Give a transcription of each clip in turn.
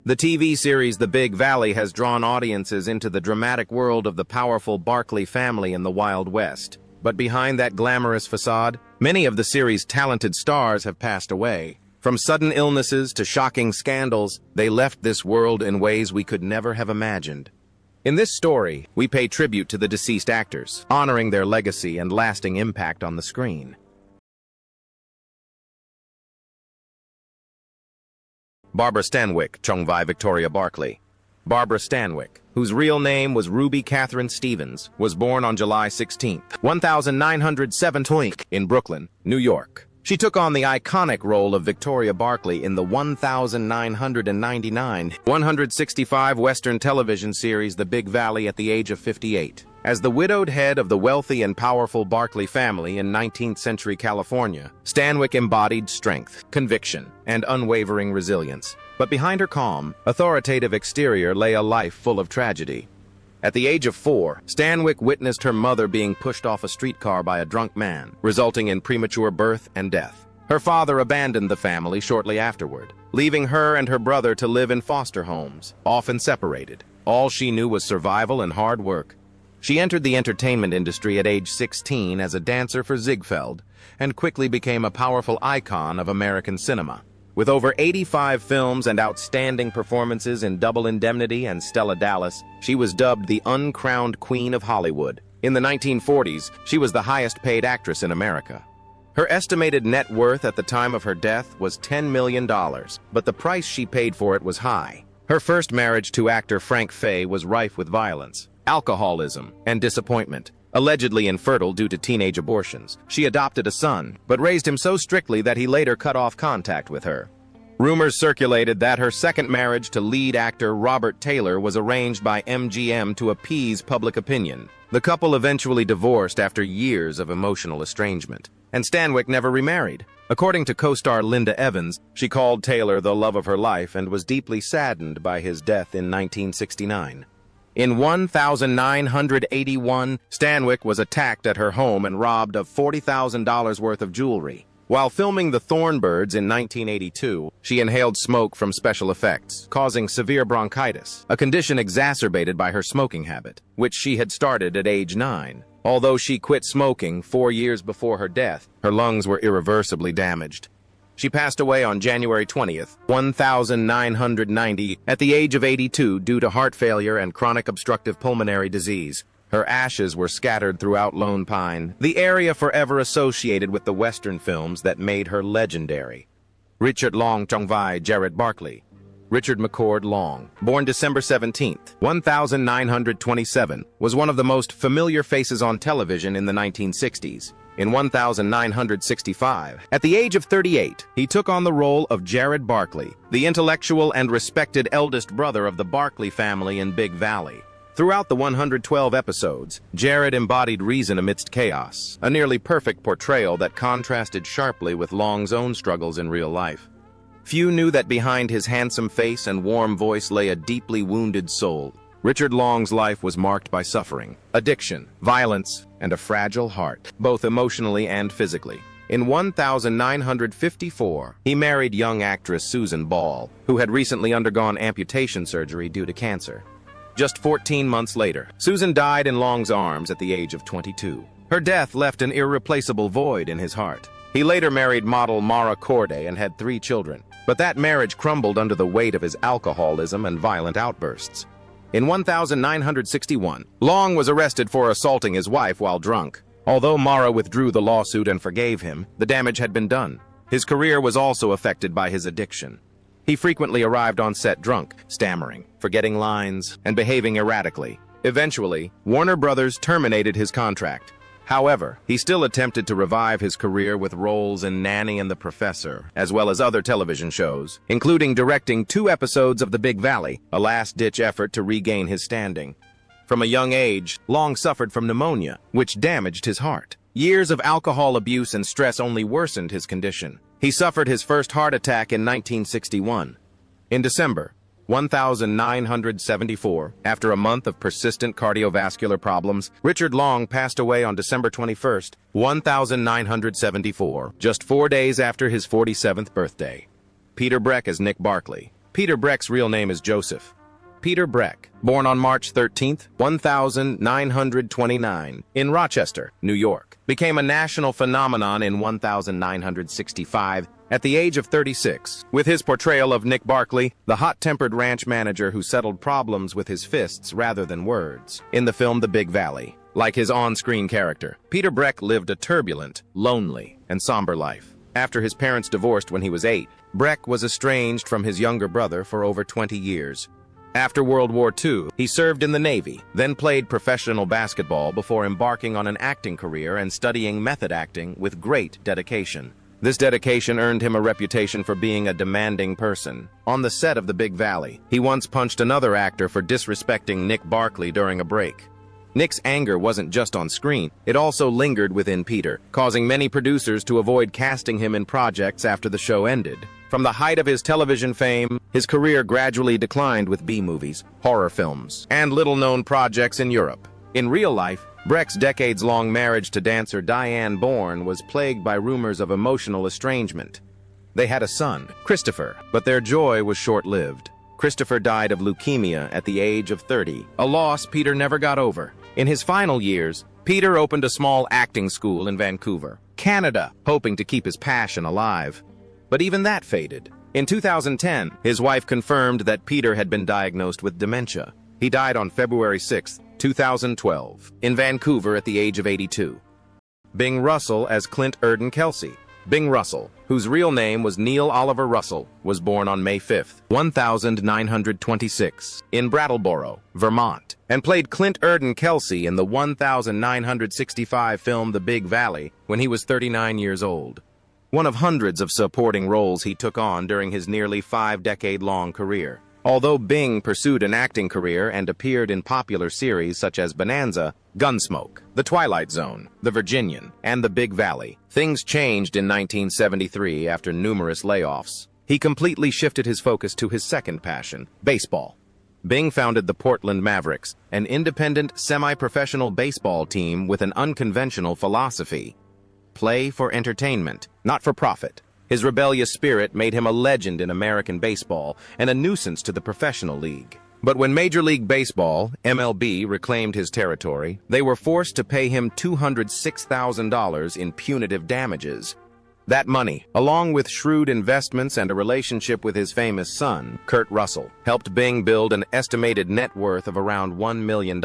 The TV series The Big Valley has drawn audiences into the dramatic world of the powerful Barkley family in the Wild West. But behind that glamorous facade, many of the series' talented stars have passed away. From sudden illnesses to shocking scandals, they left this world in ways we could never have imagined. In this story, we pay tribute to the deceased actors, honoring their legacy and lasting impact on the screen. Barbara Stanwyck, Chongvai Victoria Barkley. Barbara Stanwyck, whose real name was Ruby Catherine Stevens, was born on July 16, 1907 in Brooklyn, New York. She took on the iconic role of Victoria Barkley in the 1999 165 Western television series The Big Valley at the age of 58. As the widowed head of the wealthy and powerful Barkley family in 19th-century California, Stanwyck embodied strength, conviction, and unwavering resilience. But behind her calm, authoritative exterior lay a life full of tragedy. At the age of 4, Stanwyck witnessed her mother being pushed off a streetcar by a drunk man, resulting in premature birth and death. Her father abandoned the family shortly afterward, leaving her and her brother to live in foster homes, often separated. All she knew was survival and hard work. She entered the entertainment industry at age 16 as a dancer for Ziegfeld, and quickly became a powerful icon of American cinema. With over 85 films and outstanding performances in Double Indemnity and Stella Dallas, she was dubbed the uncrowned Queen of Hollywood. In the 1940s, she was the highest-paid actress in America. Her estimated net worth at the time of her death was $10 million, but the price she paid for it was high. Her first marriage to actor Frank Fay was rife with violence, alcoholism, and disappointment. Allegedly infertile due to teenage abortions, she adopted a son, but raised him so strictly that he later cut off contact with her. Rumors circulated that her second marriage to lead actor Robert Taylor was arranged by MGM to appease public opinion. The couple eventually divorced after years of emotional estrangement, and Stanwyck never remarried. According to co-star Linda Evans, she called Taylor the love of her life and was deeply saddened by his death in 1969. In 1981, Stanwyck was attacked at her home and robbed of $40,000 worth of jewelry. While filming The Thornbirds in 1982, she inhaled smoke from special effects, causing severe bronchitis, a condition exacerbated by her smoking habit, which she had started at age 9. Although she quit smoking 4 years before her death, her lungs were irreversibly damaged. She passed away on January 20th, 1990, at the age of 82 due to heart failure and chronic obstructive pulmonary disease. Her ashes were scattered throughout Lone Pine, the area forever associated with the Western films that made her legendary. Richard Long Chongvai Jared Barkley. Richard McCord Long, born December 17, 1927, was one of the most familiar faces on television in the 1960s. In 1965, at the age of 38, he took on the role of Jared Barkley, the intellectual and respected eldest brother of the Barkley family in Big Valley. Throughout the 112 episodes, Jared embodied reason amidst chaos, a nearly perfect portrayal that contrasted sharply with Long's own struggles in real life. Few knew that behind his handsome face and warm voice lay a deeply wounded soul. Richard Long's life was marked by suffering, addiction, violence, and a fragile heart, both emotionally and physically. In 1954, he married young actress Susan Ball, who had recently undergone amputation surgery due to cancer. Just 14 months later, Susan died in Long's arms at the age of 22. Her death left an irreplaceable void in his heart. He later married model Mara Corday and had 3 children, but that marriage crumbled under the weight of his alcoholism and violent outbursts. In 1961, Long was arrested for assaulting his wife while drunk. Although Mara withdrew the lawsuit and forgave him, the damage had been done. His career was also affected by his addiction. He frequently arrived on set drunk, stammering, forgetting lines, and behaving erratically. Eventually, Warner Brothers terminated his contract. However, he still attempted to revive his career with roles in Nanny and the Professor, as well as other television shows, including directing 2 episodes of The Big Valley, a last-ditch effort to regain his standing. From a young age, Long suffered from pneumonia, which damaged his heart. Years of alcohol abuse and stress only worsened his condition. He suffered his first heart attack in 1961. In December 1974, after a month of persistent cardiovascular problems, Richard Long passed away on December 21, 1974, just 4 days after his 47th birthday. Peter Breck as Nick Barkley. Peter Breck's real name is Joseph Peter Breck, born on March 13, 1929, in Rochester, New York, became a national phenomenon in 1965 at the age of 36, with his portrayal of Nick Barkley, the hot-tempered ranch manager who settled problems with his fists rather than words, in the film The Big Valley. Like his on-screen character, Peter Breck lived a turbulent, lonely, and somber life. After his parents divorced when he was 8, Breck was estranged from his younger brother for over 20 years. After World War II, he served in the Navy, then played professional basketball before embarking on an acting career and studying method acting with great dedication. This dedication earned him a reputation for being a demanding person. On the set of The Big Valley, he once punched another actor for disrespecting Nick Barkley during a break. Nick's anger wasn't just on screen, it also lingered within Peter, causing many producers to avoid casting him in projects after the show ended. From the height of his television fame, his career gradually declined with B-movies, horror films, and little-known projects in Europe. In real life, Breck's decades-long marriage to dancer Diane Bourne was plagued by rumors of emotional estrangement. They had a son, Christopher, but their joy was short-lived. Christopher died of leukemia at the age of 30, a loss Peter never got over. In his final years, Peter opened a small acting school in Vancouver, Canada, hoping to keep his passion alive. But even that faded. In 2010, his wife confirmed that Peter had been diagnosed with dementia. He died on February 6, 2012, in Vancouver at the age of 82. Bing Russell as Clint Erden Kelsey. Bing Russell, whose real name was Neil Oliver Russell, was born on May 5, 1926, in Brattleboro, Vermont, and played Clint Erden Kelsey in the 1965 film The Big Valley when he was 39 years old. One of hundreds of supporting roles he took on during his nearly 5-decade-long career. Although Bing pursued an acting career and appeared in popular series such as Bonanza, Gunsmoke, The Twilight Zone, The Virginian, and The Big Valley, things changed in 1973 after numerous layoffs. He completely shifted his focus to his second passion, baseball. Bing founded the Portland Mavericks, an independent, semi-professional baseball team with an unconventional philosophy. Play for entertainment, not for profit. His rebellious spirit made him a legend in American baseball and a nuisance to the professional league. But when Major League Baseball, MLB, reclaimed his territory, they were forced to pay him $206,000 in punitive damages. That money, along with shrewd investments and a relationship with his famous son, Kurt Russell, helped Bing build an estimated net worth of around $1 million.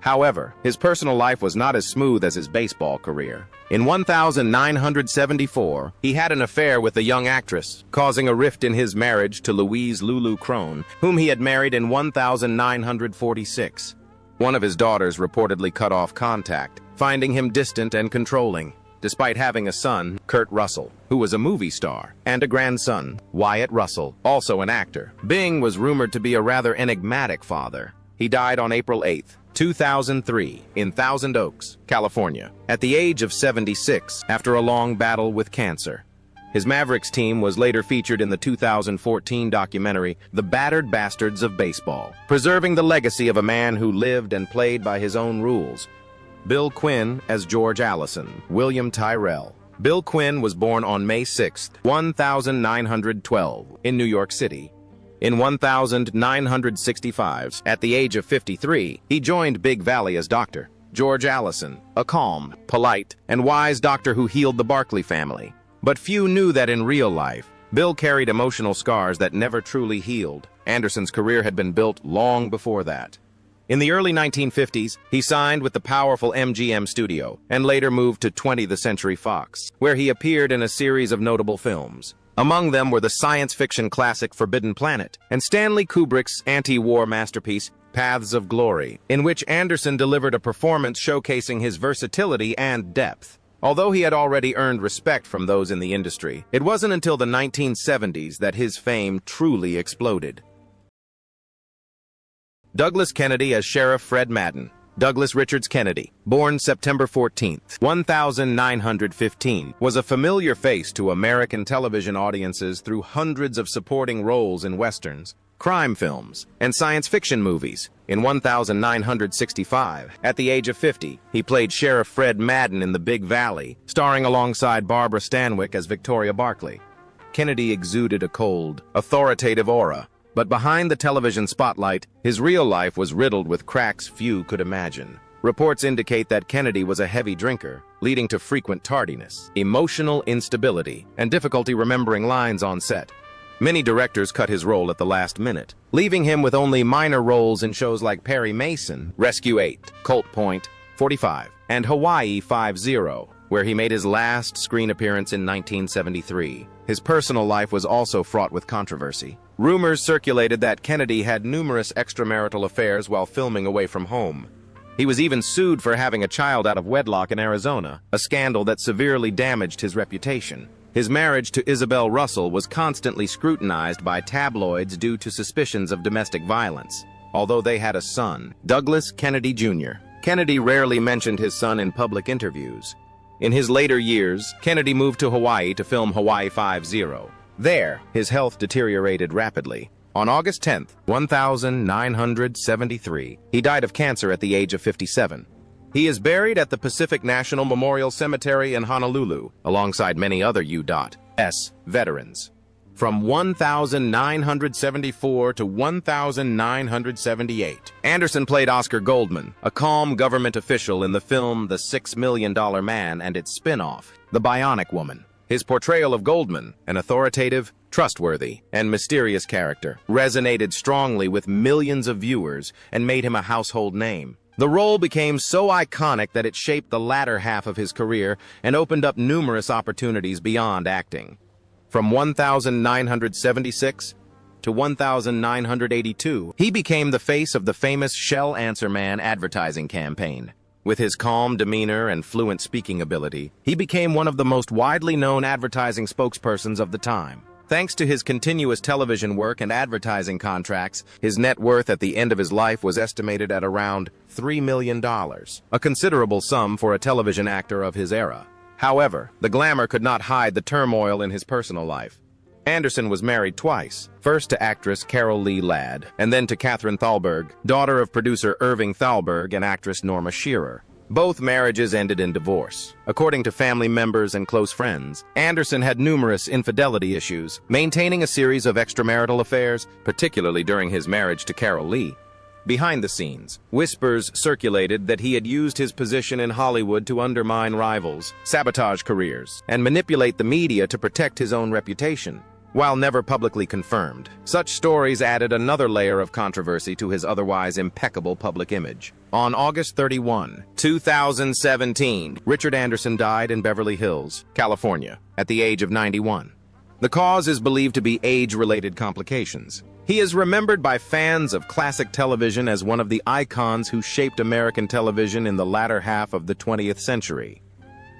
However, his personal life was not as smooth as his baseball career. In 1974, he had an affair with a young actress, causing a rift in his marriage to Louise Lulu Crone, whom he had married in 1946. One of his daughters reportedly cut off contact, finding him distant and controlling. Despite having a son, Kurt Russell, who was a movie star, and a grandson, Wyatt Russell, also an actor, Bing was rumored to be a rather enigmatic father. He died on April 8, 2003, in Thousand Oaks, California, at the age of 76 after a long battle with cancer. His Mavericks team was later featured in the 2014 documentary The Battered Bastards of Baseball, preserving the legacy of a man who lived and played by his own rules. Bill Quinn as George Allison, William Tyrell. Bill Quinn was born on May 6, 1912, in New York City. In 1965, at the age of 53, he joined Big Valley as Dr. George Allison, a calm, polite, and wise doctor who healed the Barkley family. But few knew that in real life, Bill carried emotional scars that never truly healed. Anderson's career had been built long before that. In the early 1950s, he signed with the powerful MGM studio and later moved to 20th Century Fox, where he appeared in a series of notable films. Among them were the science fiction classic Forbidden Planet and Stanley Kubrick's anti-war masterpiece Paths of Glory, in which Anderson delivered a performance showcasing his versatility and depth. Although he had already earned respect from those in the industry, it wasn't until the 1970s that his fame truly exploded. Douglas Kennedy as Sheriff Fred Madden. Douglas Richards Kennedy, born September 14, 1915, was a familiar face to American television audiences through hundreds of supporting roles in westerns, crime films, and science fiction movies. In 1965, at the age of 50, he played Sheriff Fred Madden in The Big Valley, starring alongside Barbara Stanwyck as Victoria Barkley. Kennedy exuded a cold, authoritative aura. But behind the television spotlight, his real life was riddled with cracks few could imagine. Reports indicate that Kennedy was a heavy drinker, leading to frequent tardiness, emotional instability, and difficulty remembering lines on set. Many directors cut his role at the last minute, leaving him with only minor roles in shows like Perry Mason, Rescue 8, Colt Point, 45, and Hawaii 5-0, where he made his last screen appearance in 1973. His personal life was also fraught with controversy. Rumors circulated that Kennedy had numerous extramarital affairs while filming away from home. He was even sued for having a child out of wedlock in Arizona, a scandal that severely damaged his reputation. His marriage to Isabel Russell was constantly scrutinized by tabloids due to suspicions of domestic violence, although they had a son, Douglas Kennedy Jr. Kennedy rarely mentioned his son in public interviews. In his later years, Kennedy moved to Hawaii to film Hawaii 5-0. There, his health deteriorated rapidly. On August 10, 1973, he died of cancer at the age of 57. He is buried at the Pacific National Memorial Cemetery in Honolulu, alongside many other U.S. veterans. From 1974 to 1978, Anderson played Oscar Goldman, a calm government official in the film The $6 Million Man and its spin-off, The Bionic Woman. His portrayal of Goldman, an authoritative, trustworthy, and mysterious character, resonated strongly with millions of viewers and made him a household name. The role became so iconic that it shaped the latter half of his career and opened up numerous opportunities beyond acting. From 1976 to 1982, he became the face of the famous Shell Answer Man advertising campaign. With his calm demeanor and fluent speaking ability, he became one of the most widely known advertising spokespersons of the time. Thanks to his continuous television work and advertising contracts, his net worth at the end of his life was estimated at around $3 million, a considerable sum for a television actor of his era. However, the glamour could not hide the turmoil in his personal life. Anderson was married twice, first to actress Carol Lee Ladd, and then to Catherine Thalberg, daughter of producer Irving Thalberg and actress Norma Shearer. Both marriages ended in divorce. According to family members and close friends, Anderson had numerous infidelity issues, maintaining a series of extramarital affairs, particularly during his marriage to Carol Lee. Behind the scenes, whispers circulated that he had used his position in Hollywood to undermine rivals, sabotage careers, and manipulate the media to protect his own reputation. While never publicly confirmed, such stories added another layer of controversy to his otherwise impeccable public image. On August 31, 2017, Richard Anderson died in Beverly Hills, California, at the age of 91. The cause is believed to be age-related complications. He is remembered by fans of classic television as one of the icons who shaped American television in the latter half of the 20th century.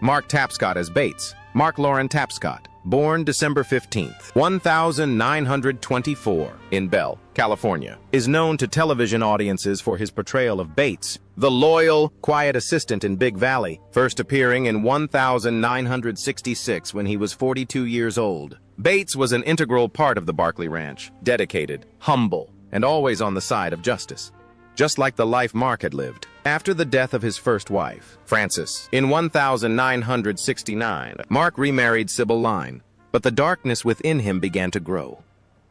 Mark Tapscott as Bates. Mark Lauren Tapscott, born December 15, 1924, in Bell, California, is known to television audiences for his portrayal of Bates, the loyal, quiet assistant in Big Valley, first appearing in 1966 when he was 42 years old. Bates was an integral part of the Barkley Ranch, dedicated, humble, and always on the side of justice. Just like the life Mark had lived. After the death of his first wife, Frances, in 1969, Mark remarried Sybil Line, but the darkness within him began to grow.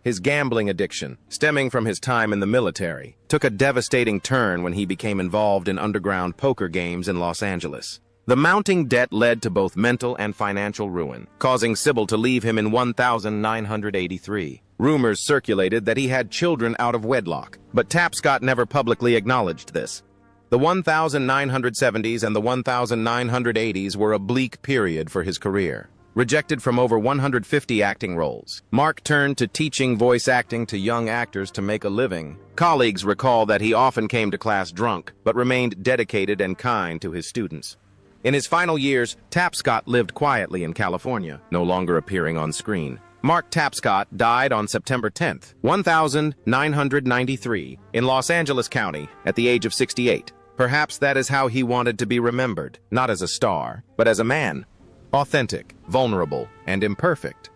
His gambling addiction, stemming from his time in the military, took a devastating turn when he became involved in underground poker games in Los Angeles. The mounting debt led to both mental and financial ruin, causing Sybil to leave him in 1983. Rumors circulated that he had children out of wedlock, but Tapscott never publicly acknowledged this. The 1970s and the 1980s were a bleak period for his career. Rejected from over 150 acting roles, Mark turned to teaching voice acting to young actors to make a living. Colleagues recall that he often came to class drunk, but remained dedicated and kind to his students. In his final years, Tapscott lived quietly in California, no longer appearing on screen. Mark Tapscott died on September 10, 1993, in Los Angeles County, at the age of 68. Perhaps that is how he wanted to be remembered, not as a star, but as a man. Authentic, vulnerable, and imperfect.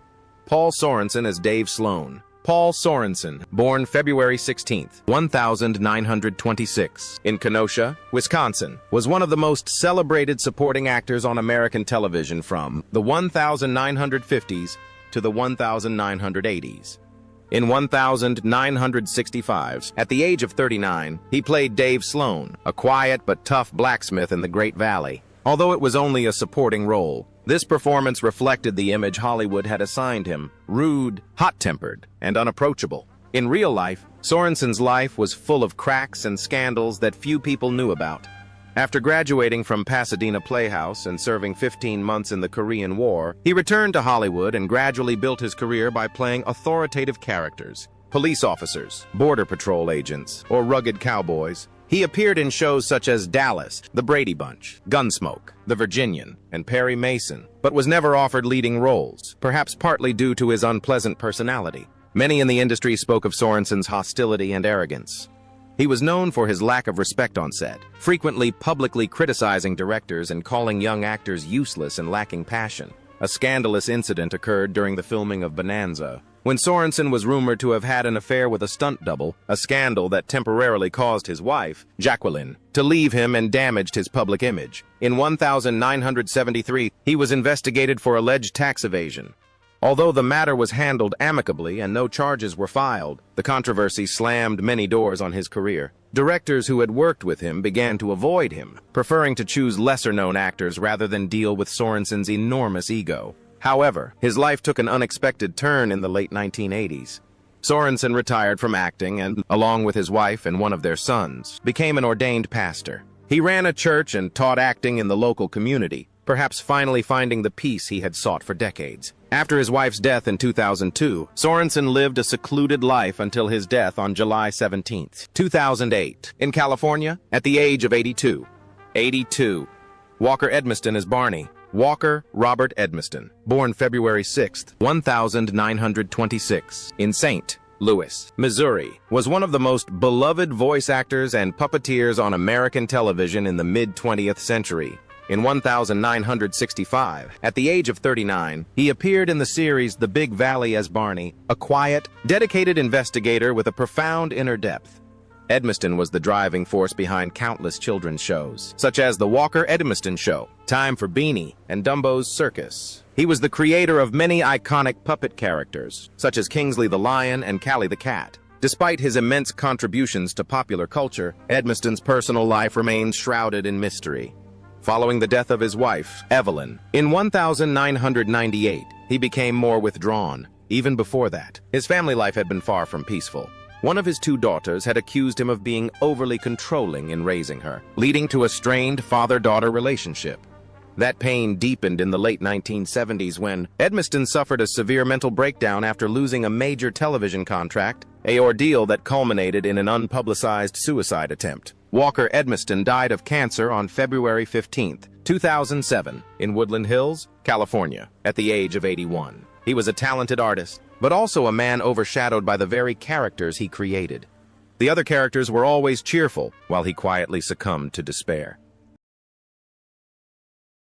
Paul Sorensen as Dave Sloan. Paul Sorensen, born February 16, 1926, in Kenosha, Wisconsin, was one of the most celebrated supporting actors on American television from the 1950s to the 1980s. In 1965, at the age of 39, he played Dave Sloan, a quiet but tough blacksmith in the Great Valley. Although it was only a supporting role, this performance reflected the image Hollywood had assigned him: rude, hot-tempered, and unapproachable. In real life, Sorensen's life was full of cracks and scandals that few people knew about. After graduating from Pasadena Playhouse and serving 15 months in the Korean War, he returned to Hollywood and gradually built his career by playing authoritative characters: police officers, border patrol agents, or rugged cowboys. He appeared in shows such as Dallas, The Brady Bunch, Gunsmoke, The Virginian, and Perry Mason, but was never offered leading roles, perhaps partly due to his unpleasant personality. Many in the industry spoke of Sorensen's hostility and arrogance. He was known for his lack of respect on set, frequently publicly criticizing directors and calling young actors useless and lacking passion. A scandalous incident occurred during the filming of Bonanza, when Sorensen was rumored to have had an affair with a stunt double, a scandal that temporarily caused his wife, Jacqueline, to leave him and damaged his public image. In 1973, he was investigated for alleged tax evasion. Although the matter was handled amicably and no charges were filed, the controversy slammed many doors on his career. Directors who had worked with him began to avoid him, preferring to choose lesser-known actors rather than deal with Sorensen's enormous ego. However, his life took an unexpected turn in the late 1980s. Sorensen retired from acting and, along with his wife and one of their sons, became an ordained pastor. He ran a church and taught acting in the local community, perhaps finally finding the peace he had sought for decades. After his wife's death in 2002, Sorensen lived a secluded life until his death on July 17, 2008, in California, at the age of 82. 82. Walker Edmiston is Barney. Walker Robert Edmiston, born February 6, 1926, in St. Louis, Missouri, was one of the most beloved voice actors and puppeteers on American television in the mid-20th century. In 1965, at the age of 39, he appeared in the series The Big Valley as Barney, a quiet, dedicated investigator with a profound inner depth. Edmiston was the driving force behind countless children's shows, such as The Walker Edmiston Show, Time for Beanie, and Dumbo's Circus. He was the creator of many iconic puppet characters, such as Kingsley the Lion and Callie the Cat. Despite his immense contributions to popular culture, Edmiston's personal life remains shrouded in mystery. Following the death of his wife, Evelyn, in 1998, he became more withdrawn. Even before that, his family life had been far from peaceful. One of his two daughters had accused him of being overly controlling in raising her, leading to a strained father-daughter relationship. That pain deepened in the late 1970s when Edmiston suffered a severe mental breakdown after losing a major television contract, an ordeal that culminated in an unpublicized suicide attempt. Walker Edmiston died of cancer on February 15, 2007, in Woodland Hills, California, at the age of 81. He was a talented artist, but also a man overshadowed by the very characters he created. The other characters were always cheerful, while he quietly succumbed to despair.